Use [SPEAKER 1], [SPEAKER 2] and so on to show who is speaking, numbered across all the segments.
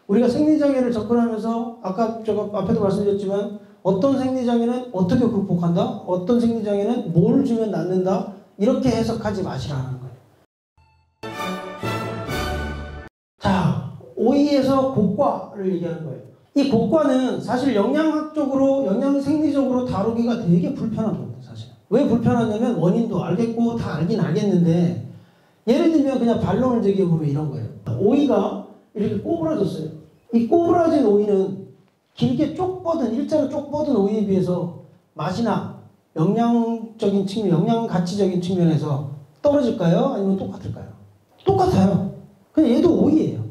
[SPEAKER 1] 우리가 생리장애를 접근하면서 아까 제가 앞에도 말씀드렸지만 어떤 생리장애는 어떻게 극복한다? 어떤 생리장애는 뭘 주면 낫는다? 이렇게 해석하지 마시라는 거예요. 자, 오이에서 고과를 얘기하는 거예요. 이 고과는 사실 영양학적으로, 영양생리적으로 다루기가 되게 불편한 겁니다. 사실. 왜 불편하냐면 원인도 알겠고 다 알긴 알겠는데 예를 들면 그냥 반론을 제기해보면 이런 거예요. 오이가 이렇게 꼬부라졌어요. 이 꼬부라진 오이는 길게 쪽 뻗은, 일자로 쪽 뻗은 오이에 비해서 맛이나 영양적인 측면, 영양 가치적인 측면에서 떨어질까요? 아니면 똑같을까요? 똑같아요. 그냥 얘도 오이예요.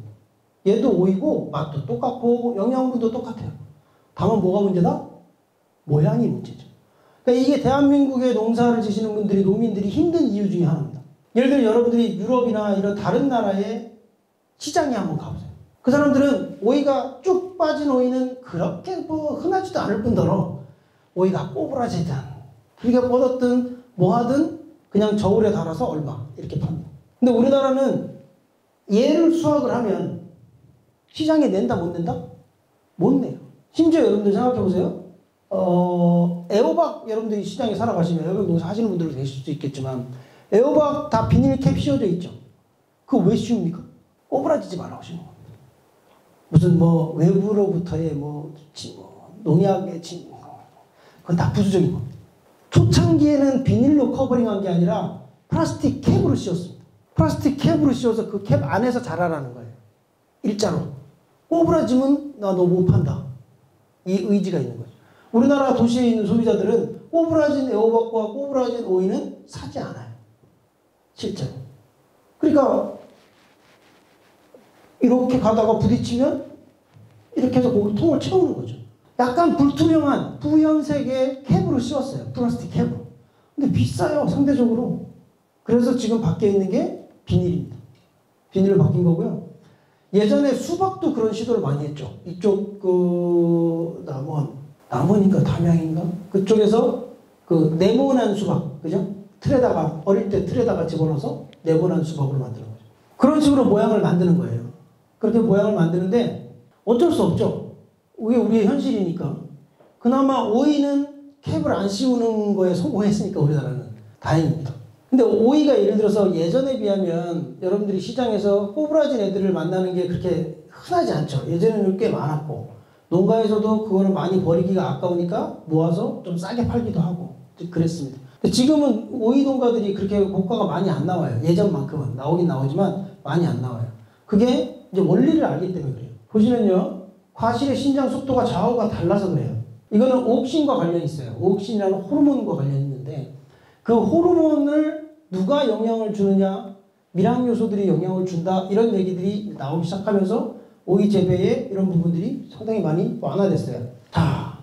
[SPEAKER 1] 얘도 오이고 맛도 똑같고 영양분도 똑같아요. 다만 뭐가 문제다? 모양이 문제죠. 그러니까 이게 대한민국의 농사를 지시는 분들이, 농민들이 힘든 이유 중에 하나입니다. 예를 들어 여러분들이 유럽이나 이런 다른 나라의 시장에 한번 가보세요. 그 사람들은 오이가 쭉 빠진 오이는 그렇게 뭐 흔하지도 않을 뿐더러 오이가 꼬부라지든 길게 뻗었든 뭐 하든 그냥 저울에 달아서 얼마 이렇게 팝니다. 근데 우리나라는 얘를 수확을 하면 시장에 낸다 못 낸다? 못 내요. 심지어 여러분들 생각해 보세요. 애호박 여러분들이 시장에 살아가시면 애호박 농사 하시는 분들도 계실 수 있겠지만 애호박 다 비닐캡 씌워져 있죠. 그거 왜 씌웁니까? 꼬부라지지 말라고 씌우는 겁니다. 무슨 뭐 외부로부터의 농약의 그건 다 부수적인 겁니다. 초창기에는 비닐로 커버링한 게 아니라 플라스틱 캡으로 씌웠습니다. 플라스틱 캡으로 씌워서 그 캡 안에서 자라라는 거예요. 일자로. 꼬부라지면 나 너 못 판다. 이 의지가 있는 거죠. 우리나라 도시에 있는 소비자들은 꼬부라진 애호박과 꼬부라진 오이는 사지 않아요. 실제로. 그러니까 이렇게 가다가 부딪히면 이렇게 해서 거기 통을 채우는 거죠. 약간 불투명한 부연색의 캡으로 씌웠어요. 플라스틱 캡으로. 근데 비싸요. 상대적으로. 그래서 지금 밖에 있는 게 비닐입니다. 비닐로 바뀐 거고요. 예전에 수박도 그런 시도를 많이 했죠. 이쪽 남원인가 담양인가 그쪽에서 그 네모난 수박, 그죠? 틀에다가 어릴 때 틀에다가 집어넣어서 네모난 수박으로 만드는 거죠. 그런 식으로 모양을 만드는 거예요. 그렇게 모양을 만드는데 어쩔 수 없죠. 이게 우리의 현실이니까. 그나마 오이는 캡을 안 씌우는 거에 성공했으니까 우리나라는 다행입니다. 근데 오이가 예를 들어서 예전에 비하면 여러분들이 시장에서 꼬부라진 애들을 만나는 게 그렇게 흔하지 않죠. 예전에는 꽤 많았고 농가에서도 그거를 많이 버리기가 아까우니까 모아서 좀 싸게 팔기도 하고 그랬습니다. 근데 지금은 오이 농가들이 그렇게 고가가 많이 안 나와요. 예전만큼은 나오긴 나오지만 많이 안 나와요. 그게 이제 원리를 알기 때문에 그래요. 보시면요. 과실의 신장 속도가 좌우가 달라서 그래요. 이거는 옥신과 관련이 있어요. 옥신이라는 호르몬과 관련이 있는데 그 호르몬을 누가 영향을 주느냐, 밀항 요소들이 영향을 준다 이런 얘기들이 나오기 시작하면서 오이 재배에 이런 부분들이 상당히 많이 완화됐어요. 자,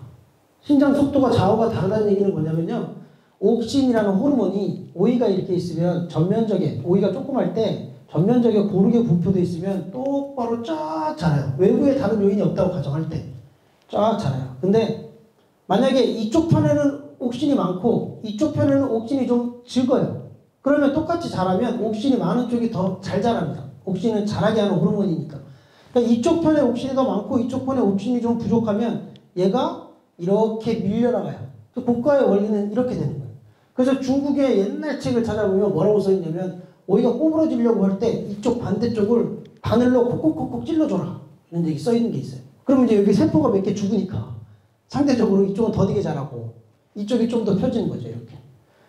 [SPEAKER 1] 신장 속도가 좌우가 다르다는 얘기는 뭐냐면요. 옥신이라는 호르몬이 오이가 이렇게 있으면 전면적에 오이가 조그만 때 전면적에 고르게 분포되어 있으면 똑바로 쫙 자라요. 외부에 다른 요인이 없다고 가정할 때 쫙 자라요. 근데 만약에 이쪽 편에는 옥신이 많고 이쪽 편에는 옥신이 좀 적어요. 그러면 똑같이 자라면 옥신이 많은 쪽이 더 잘 자랍니다. 옥신은 자라게 하는 호르몬이니까. 그러니까 이쪽 편에 옥신이 더 많고 이쪽 편에 옥신이 좀 부족하면 얘가 이렇게 밀려나가요. 고가의 원리는 이렇게 되는 거예요. 그래서 중국의 옛날 책을 찾아보면 뭐라고 써있냐면 오이가 꼬부러지려고 할 때 이쪽 반대쪽을 바늘로 콕콕콕콕 찔러줘라. 이런 얘기 써있는 게 있어요. 그러면 이제 여기 세포가 몇 개 죽으니까 상대적으로 이쪽은 더디게 자라고 이쪽이 좀 더 펴지는 거죠. 이렇게.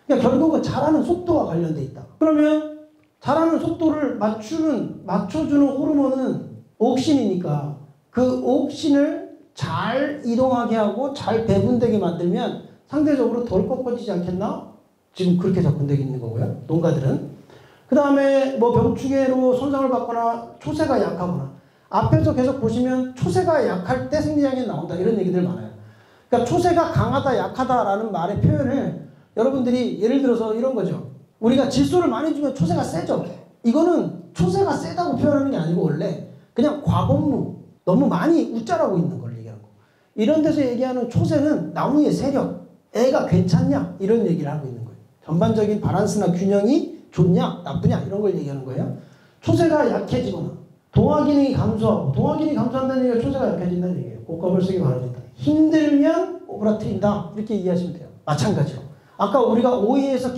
[SPEAKER 1] 그러니까 결국은 자라는 속도와 관련돼 있다. 그러면 자라는 속도를 맞춰주는 호르몬은 옥신이니까 그 옥신을 잘 이동하게 하고 잘 배분되게 만들면 상대적으로 덜 꺾어지지 않겠나? 지금 그렇게 접근되어 있는 거고요. 농가들은. 그 다음에 뭐 병충해로 손상을 받거나 초세가 약하거나 앞에서 계속 보시면 초세가 약할 때 생리장애 나온다 이런 얘기들 많아요. 그러니까 초세가 강하다 약하다라는 말의 표현을 여러분들이 예를 들어서 이런 거죠. 우리가 질소를 많이 주면 초세가 세죠. 이거는 초세가 세다고 표현하는 게 아니고 원래 그냥 과곡무 너무 많이 웃자라고 있는 걸 얘기하는 거. 이런 데서 얘기하는 초세는 나무의 세력 애가 괜찮냐 이런 얘기를 하고 있는 거예요. 전반적인 밸런스나 균형이 좋냐 나쁘냐 이런 걸 얘기하는 거예요. 초세가 약해지거나 동화 기능이 감소하고, 동화 기능이 감소한다는 얘기가 초세가 약해진다는 얘기예요. 고가벌석이 많아진다. 힘들면 꼬부라뜨린다. 이렇게 이해하시면 돼요. 마찬가지로. 아까 우리가 오이에서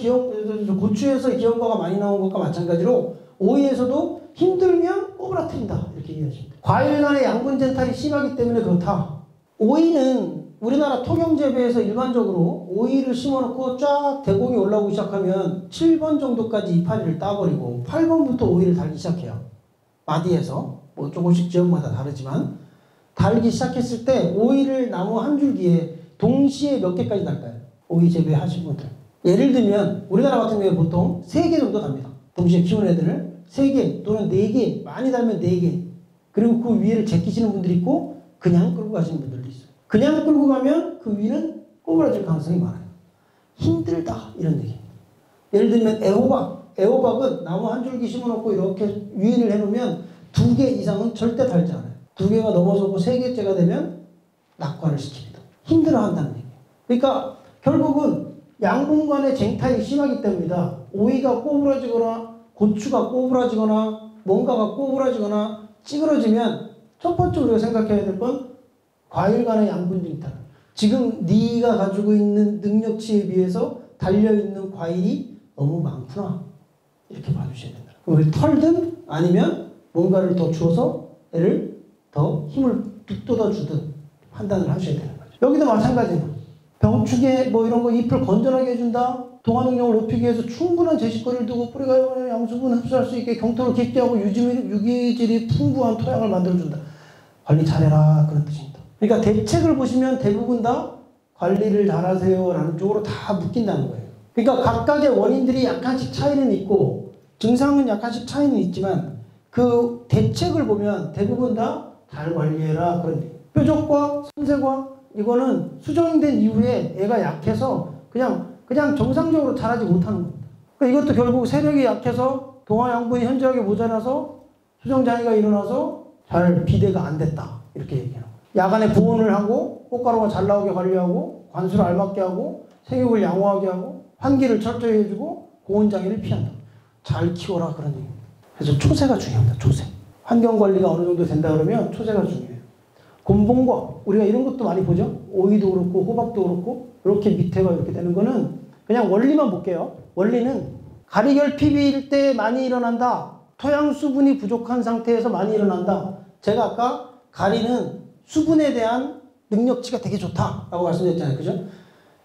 [SPEAKER 1] 고추에서 기형과가 많이 나온 것과 마찬가지로 오이에서도 힘들면 꼬부라뜨린다. 이렇게 이해하시면 돼요. 과일 간의 양분 젠탈이 심하기 때문에 그렇다. 오이는 우리나라 토경재배에서 일반적으로 오이를 심어놓고 쫙 대공이 올라오기 시작하면 7번 정도까지 이파리를 따버리고 8번부터 오이를 달기 시작해요. 마디에서 뭐 조금씩 지역마다 다르지만 달기 시작했을 때 오이를 나무 한 줄기에 동시에 몇 개까지 달까요? 오이 재배하신 분들. 예를 들면 우리나라 같은 경우에 보통 3개 정도 답니다. 동시에 키우는 애들을 3개 또는 4개, 많이 달면 4개. 그리고 그 위에를 제끼시는 분들이 있고 그냥 끌고 가시는 분들도 있어요. 그냥 끌고 가면 그 위는 꼬부라질 가능성이 많아요. 힘들다 이런 얘기. 예를 들면 애호박. 애호박은 나무 한 줄기 심어놓고 이렇게 유인을 해놓으면 2개 이상은 절대 달지 않아요. 2개가 넘어서고 3개째가 되면 낙과를 시킵니다. 힘들어한다는 얘기예요. 그러니까 결국은 양분간의 쟁탈이 심하기 때문이다. 오이가 꼬부라지거나 고추가 꼬부라지거나 뭔가가 꼬부라지거나 찌그러지면 첫 번째 우리가 생각해야 될 건 과일 간의 양분 쟁탈. 지금 네가 가지고 있는 능력치에 비해서 달려있는 과일이 너무 많구나. 이렇게 봐주셔야 된다. 우리 털든 아니면 뭔가를 더 주어서 애를 더 힘을 북돋아주든 판단을 하셔야 되는 거죠. 여기도 마찬가지예요. 병축에 뭐 이런 거 잎을 건전하게 해준다. 동화 능력을 높이기 위해서 충분한 제식거리를 두고 뿌리가 양수분 흡수할 수 있게 경토를 깊게 하고 유기질이 풍부한 토양을 만들어준다. 관리 잘해라 그런 뜻입니다. 그러니까 대책을 보시면 대부분 다 관리를 잘하세요 라는 쪽으로 다 묶인다는 거예요. 그러니까 각각의 원인들이 약간씩 차이는 있고 증상은 약간씩 차이는 있지만 그 대책을 보면 대부분 다 잘 관리해라 그런 얘기예요. 뾰족과 선세과 이거는 수정된 이후에 애가 약해서 그냥 정상적으로 자라지 못하는 겁니다. 그러니까 이것도 결국 세력이 약해서 동화 양분이 현저하게 모자라서 수정장애가 일어나서 잘 비대가 안 됐다. 이렇게 얘기해요. 야간에 보온을 하고 꽃가루가 잘 나오게 관리하고 관수를 알맞게 하고 생육을 양호하게 하고 환기를 철저히 해주고 고온장애를 피한다. 잘 키워라 그런 얘기입니다. 그래서 초세가 중요합니다. 초세. 환경관리가 어느 정도 된다 그러면 초세가 중요해요. 곤봉과 우리가 이런 것도 많이 보죠. 오이도 그렇고 호박도 그렇고 이렇게 밑에가 이렇게 되는 거는 그냥 원리만 볼게요. 원리는 가리결핍일 때 많이 일어난다. 토양 수분이 부족한 상태에서 많이 일어난다. 제가 아까 가리는 수분에 대한 능력치가 되게 좋다라고 말씀드렸잖아요. 그죠?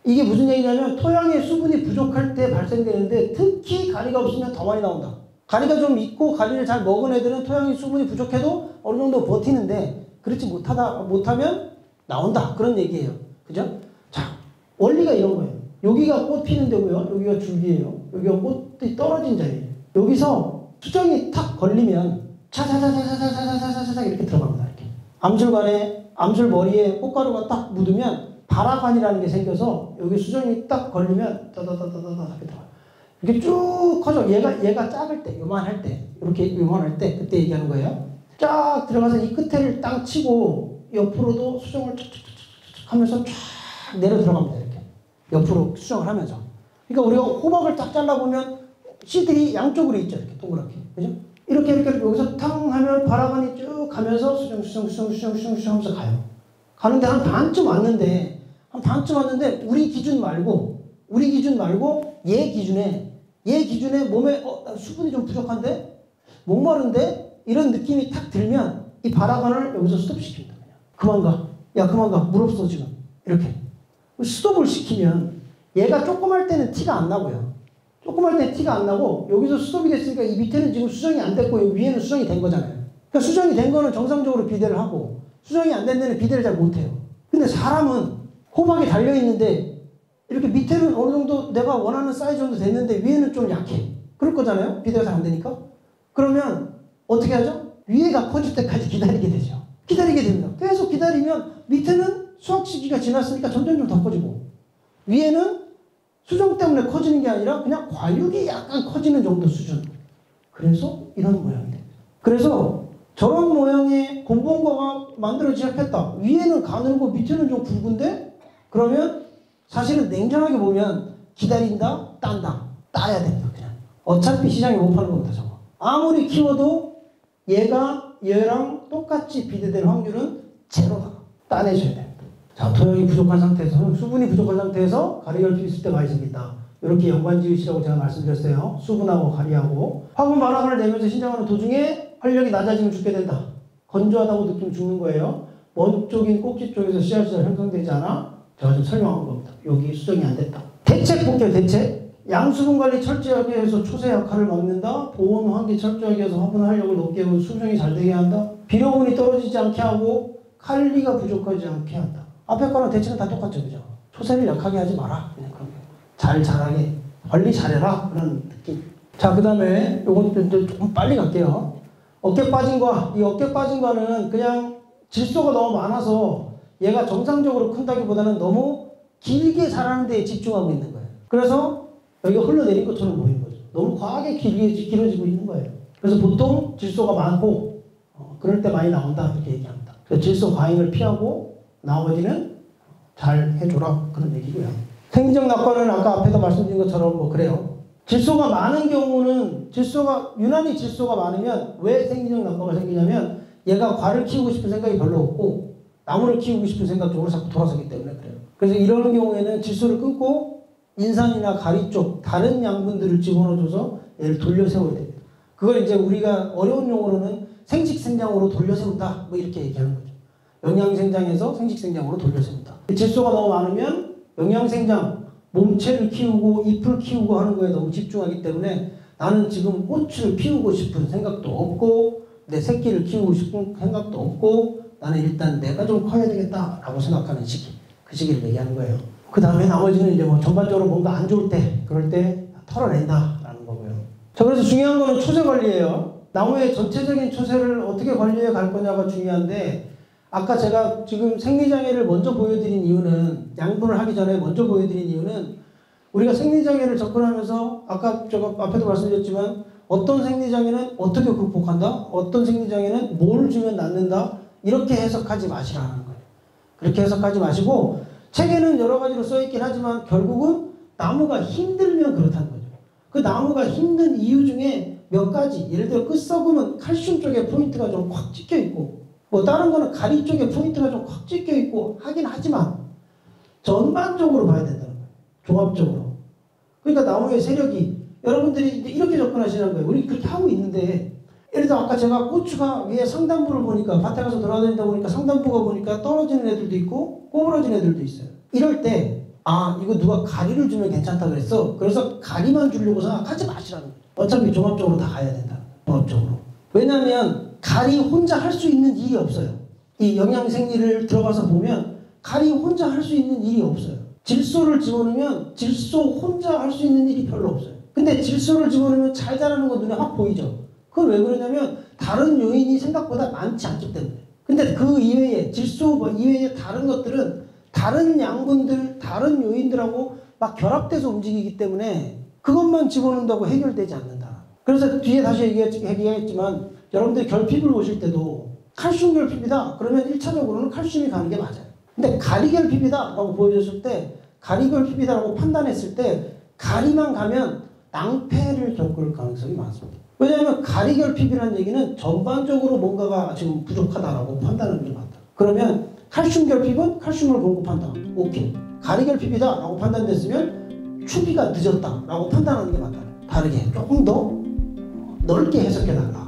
[SPEAKER 1] 이게 무슨 얘기냐면 토양에 수분이 부족할 때 발생되는데 특히 가리가 없으면 더 많이 나온다. 가리가 좀 있고 가리를 잘 먹은 애들은 토양에 수분이 부족해도 어느 정도 버티는데 그렇지 못하면 나온다. 그런 얘기예요. 그죠? 자, 원리가 이런 거예요. 여기가 꽃 피는 데고요. 여기가 줄기예요. 여기가 꽃이 떨어진 자리예요. 여기서 수정이 탁 걸리면 차차차차차차차차차 이렇게 들어갑니다. 이렇게. 암술 머리에 꽃가루가 딱 묻으면 발화관이라는 게 생겨서 여기 수정이 딱 걸리면 따다다다다다 이렇게 들어가요. 이렇게 쭉 커져. 얘가 작을 때, 요만할 때, 이렇게 요만할 때 그때 얘기하는 거예요. 쫙 들어가서 이 끝에를 땅 치고 옆으로도 수정을 쫙쫙쫙쫙 하면서 쫙 내려 들어갑니다. 이렇게 옆으로 수정을 하면서. 그러니까 우리가 호박을 딱 잘라보면 씨들이 양쪽으로 있죠. 이렇게 동그랗게. 그죠? 이렇게 여기서 탕 하면 발화관이 쭉 가면서 수정 하면서 가요. 가는데 한 반쯤 왔는데 우리 기준 말고 얘 기준에 몸에 수분이 좀 부족한데 목마른데 이런 느낌이 탁 들면 이 발화관을 여기서 스톱시킵니다. 그만 가. 물 없어 지금. 이렇게 스톱을 시키면 얘가 조그말 때는 티가 안 나고요. 조그말 때는 티가 안 나고 여기서 스톱이 됐으니까 이 밑에는 지금 수정이 안 됐고 이 위에는 수정이 된 거잖아요. 그러니까 수정이 된 거는 정상적으로 비대를 하고 수정이 안 된 데는 비대를 잘 못해요. 근데 사람은 호박이 달려있는데 이렇게 밑에는 어느 정도 내가 원하는 사이즈 정도 됐는데 위에는 좀 약해. 그럴 거잖아요. 비대가 잘 안 되니까. 그러면 어떻게 하죠? 위에가 커질 때까지 기다리게 되죠. 기다리게 됩니다. 계속 기다리면 밑에는 수확 시기가 지났으니까 점점 더 커지고 위에는 수정 때문에 커지는 게 아니라 그냥 과육이 약간 커지는 정도 수준. 그래서 이런 모양이 됩니다. 그래서 저런 모양의 곤봉과가 만들어지기 시작했다. 위에는 가늘고 밑에는 좀 굵은데 그러면 사실은 냉정하게 보면 기다린다, 딴다. 따야 된다 그냥. 어차피 시장에 못 파는 겁니다. 저거. 아무리 키워도 얘가 얘랑 똑같이 비례될 확률은 제로다. 따내셔야 됩니다. 자, 토양이 부족한 상태에서, 수분이 부족한 상태에서 가리결핍 있을 때 많이 생긴다. 이렇게 연관 지으시라고 제가 말씀드렸어요. 수분하고 가리하고. 화분 발화를 내면서 신장하는 도중에 활력이 낮아지면 죽게 된다. 건조하다고 느끼면 죽는 거예요. 먼 쪽인 꼭지 쪽에서 씨앗이 잘 형성되지 않아? 제가 좀 설명한 겁니다. 여기 수정이 안 됐다. 대책 볼게요. 대책. 양수분 관리 철저하게 해서 초세 역할을 막는다. 보온 환기 철저하게 해서 화분 활력을 높게 하고 수정이 잘 되게 한다. 비료분이 떨어지지 않게 하고 칼리가 부족하지 않게 한다. 앞에 거랑 대책은 다 똑같죠. 그죠? 초세를 약하게 하지 마라. 그냥 그런 거. 잘 자라게 관리 잘해라. 그런 느낌. 자, 그 다음에 요건 조금 빨리 갈게요. 어깨 빠진 거. 이 어깨 빠진 거는 그냥 질소가 너무 많아서 얘가 정상적으로 큰다기보다는 너무 길게 자라는 데에 집중하고 있는 거예요. 그래서 여기가 흘러내린 것처럼 보이는 거죠. 너무 과하게 길어지고 있는 거예요. 그래서 보통 질소가 많고 그럴 때 많이 나온다 이렇게 얘기합니다. 그래서 질소 과잉을 피하고 나머지는 잘 해줘라 그런 얘기고요. 생리적 낙관은 아까 앞에서 말씀드린 것처럼 뭐 그래요. 질소가 많은 경우는 유난히 질소가 많으면 왜 생리적 낙관가 생기냐면 얘가 과를 키우고 싶은 생각이 별로 없고 나무를 키우고 싶은 생각 쪽으로 자꾸 돌아서기 때문에 그래요. 그래서 이런 경우에는 질소를 끊고 인산이나 가리 쪽 다른 양분들을 집어넣어줘서 얘를 돌려 세워야 됩니다. 그걸 이제 우리가 어려운 용어로는 생식생장으로 돌려 세운다 뭐 이렇게 얘기하는 거죠. 영양생장에서 생식생장으로 돌려 세운다. 질소가 너무 많으면 영양생장, 몸체를 키우고 잎을 키우고 하는 거에 너무 집중하기 때문에 나는 지금 꽃을 피우고 싶은 생각도 없고 내 새끼를 키우고 싶은 생각도 없고 나는 일단 내가 좀 커야 되겠다라고 생각하는 시기. 그 시기를 얘기하는 거예요. 그 다음에 나머지는 이제 뭐 전반적으로 뭔가 안 좋을 때 그럴 때 털어낸다라는 거고요. 자, 그래서 중요한 거는 초세 관리예요. 나무의 전체적인 초세를 어떻게 관리해 갈 거냐가 중요한데 아까 제가 지금 생리장애를 먼저 보여드린 이유는 양분을 하기 전에 먼저 보여드린 이유는 우리가 생리장애를 접근하면서 아까 제가 앞에도 말씀드렸지만 어떤 생리장애는 어떻게 극복한다? 어떤 생리장애는 뭘 주면 낫는다? 이렇게 해석하지 마시라는 거예요. 그렇게 해석하지 마시고 책에는 여러 가지로 써있긴 하지만 결국은 나무가 힘들면 그렇다는 거죠. 그 나무가 힘든 이유 중에 몇 가지 예를 들어 끝썩음은 칼슘 쪽에 포인트가 좀 꽉 찍혀 있고 뭐 다른 거는 가리 쪽에 포인트가 좀 꽉 찍혀 있고 하긴 하지만 전반적으로 봐야 된다는 거예요. 종합적으로. 그러니까 나무의 세력이 여러분들이 이렇게 접근하시는 거예요. 우리 그렇게 하고 있는데 예를 들어 아까 제가 고추가 위에 상단부를 보니까 밭에 가서 돌아다니다 보니까 상단부가 보니까 떨어지는 애들도 있고 꼬부러진 애들도 있어요. 이럴 때 아 이거 누가 가리를 주면 괜찮다 그랬어. 그래서 가리만 주려고 생각하지 마시라는 거예요. 어차피 종합적으로 다 가야 된다. 종합적으로. 왜냐하면 가리 혼자 할 수 있는 일이 없어요. 이 영양생리를 들어가서 보면 가리 혼자 할 수 있는 일이 없어요. 질소를 집어넣으면 질소 혼자 할 수 있는 일이 별로 없어요. 근데 질소를 집어넣으면 잘 자라는 거 눈에 확 보이죠. 그건 왜 그러냐면 다른 요인이 생각보다 많지 않기 때문에. 근데 그 이외에 질소 이외에 다른 것들은 다른 양분들, 다른 요인들하고 막 결합돼서 움직이기 때문에 그것만 집어넣는다고 해결되지 않는다. 그래서 뒤에 다시 얘기했지만 여러분들이 결핍을 보실 때도 칼슘 결핍이다. 그러면 1차적으로는 칼슘이 가는 게 맞아요. 근데 가리 결핍이다 라고 보여줬을 때 가리 결핍이다 라고 판단했을 때 가리만 가면 낭패를 겪을 가능성이 많습니다. 왜냐하면 가리 결핍이라는 얘기는 전반적으로 뭔가가 지금 부족하다라고 판단하는 게 맞다. 그러면 칼슘 결핍은 칼슘을 공급한다. 오케이. 가리 결핍이다 라고 판단됐으면 추비가 늦었다 라고 판단하는 게 맞다. 다르게 조금 더 넓게 해석해달라.